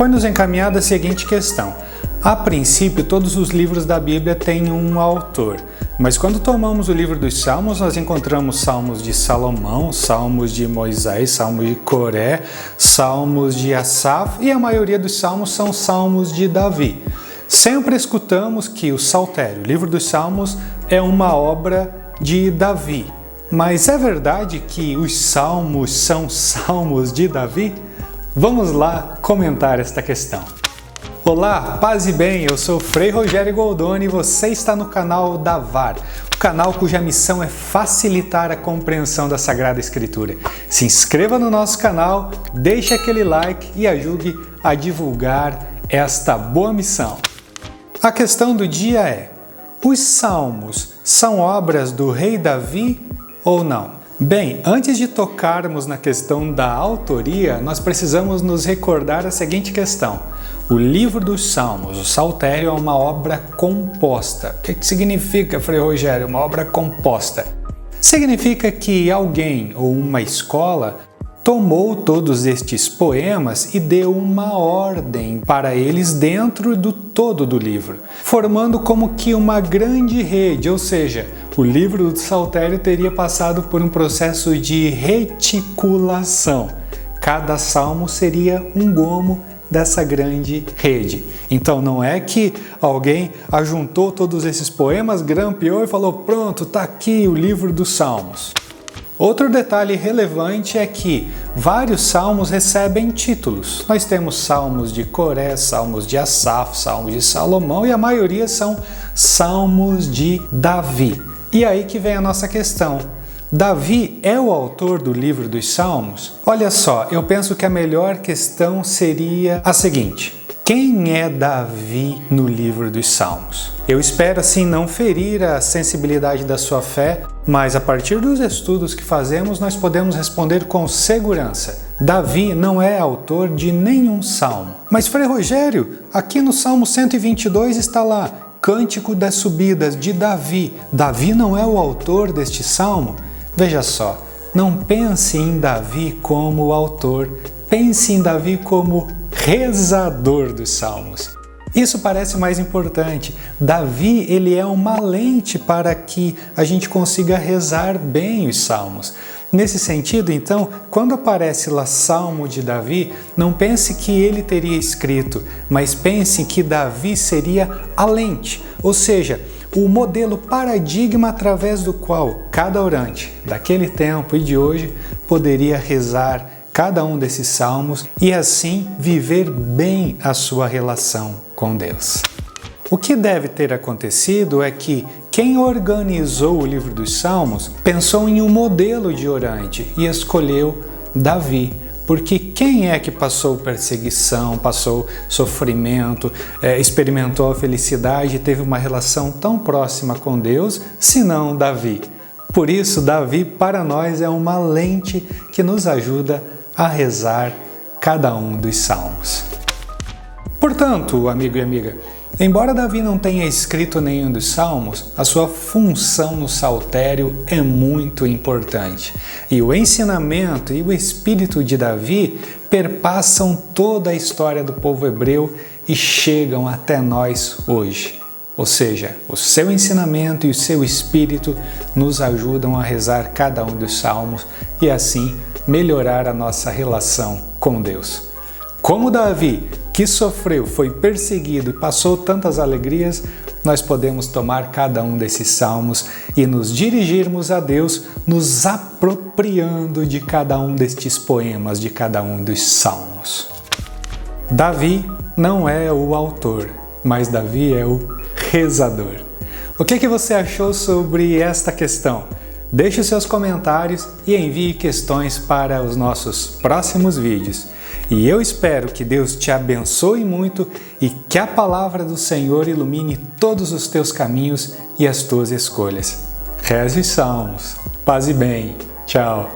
Foi-nos encaminhada a seguinte questão. A princípio, todos os livros da Bíblia têm um autor, mas quando tomamos o livro dos Salmos, nós encontramos salmos de Salomão, salmos de Moisés, salmos de Coré, salmos de Asaf e a maioria dos salmos são salmos de Davi. Sempre escutamos que o Saltério, o livro dos Salmos, é uma obra de Davi. Mas é verdade que os salmos são salmos de Davi? Vamos lá comentar esta questão. Olá, paz e bem, eu sou Frei Rogério Goldoni e você está no canal da VAR, o canal cuja missão é facilitar a compreensão da Sagrada Escritura. Se inscreva no nosso canal, deixe aquele like e ajude a divulgar esta boa missão. A questão do dia é: os salmos são obras do rei Davi ou não? Bem, antes de tocarmos na questão da autoria, nós precisamos nos recordar a seguinte questão. O livro dos Salmos, o Saltério, é uma obra composta. O que significa, Frei Rogério, uma obra composta? Significa que alguém ou uma escola tomou todos estes poemas e deu uma ordem para eles dentro do todo do livro, formando como que uma grande rede, ou seja, o livro do Saltério teria passado por um processo de reticulação. Cada salmo seria um gomo dessa grande rede. Então não é que alguém ajuntou todos esses poemas, grampeou e falou: pronto, está aqui o livro dos Salmos. Outro detalhe relevante é que vários salmos recebem títulos. Nós temos salmos de Coré, salmos de Asaf, salmos de Salomão e a maioria são salmos de Davi. E aí que vem a nossa questão. Davi é o autor do livro dos Salmos? Olha só, eu penso que a melhor questão seria a seguinte: quem é Davi no livro dos Salmos? Eu espero assim não ferir a sensibilidade da sua fé, mas a partir dos estudos que fazemos nós podemos responder com segurança. Davi não é autor de nenhum salmo. Mas Frei Rogério, aqui no Salmo 122 está lá: Cântico das Subidas de Davi. Davi não é o autor deste salmo? Veja só, não pense em Davi como autor, pense em Davi como rezador dos salmos. Isso parece mais importante. Davi, ele é uma lente para que a gente consiga rezar bem os salmos. Nesse sentido, então, quando aparece lá Salmo de Davi, não pense que ele teria escrito, mas pense que Davi seria a lente, ou seja, o modelo paradigma através do qual cada orante daquele tempo e de hoje poderia rezar cada um desses salmos e assim viver bem a sua relação com Deus. O que deve ter acontecido é que quem organizou o livro dos Salmos pensou em um modelo de orante e escolheu Davi. Porque quem é que passou perseguição, passou sofrimento, experimentou a felicidade e teve uma relação tão próxima com Deus, senão Davi? Por isso, Davi para nós é uma lente que nos ajuda a rezar cada um dos salmos. Portanto, amigo e amiga, embora Davi não tenha escrito nenhum dos salmos, a sua função no saltério é muito importante. E o ensinamento e o espírito de Davi perpassam toda a história do povo hebreu e chegam até nós hoje. Ou seja, o seu ensinamento e o seu espírito nos ajudam a rezar cada um dos salmos e assim melhorar a nossa relação com Deus. Como Davi, que sofreu, foi perseguido e passou tantas alegrias, nós podemos tomar cada um desses salmos e nos dirigirmos a Deus, nos apropriando de cada um destes poemas, de cada um dos salmos. Davi não é o autor, mas Davi é o rezador. O que você achou sobre esta questão? Deixe os seus comentários e envie questões para os nossos próximos vídeos. E eu espero que Deus te abençoe muito e que a palavra do Senhor ilumine todos os teus caminhos e as tuas escolhas. Reze os salmos. Paz e bem. Tchau.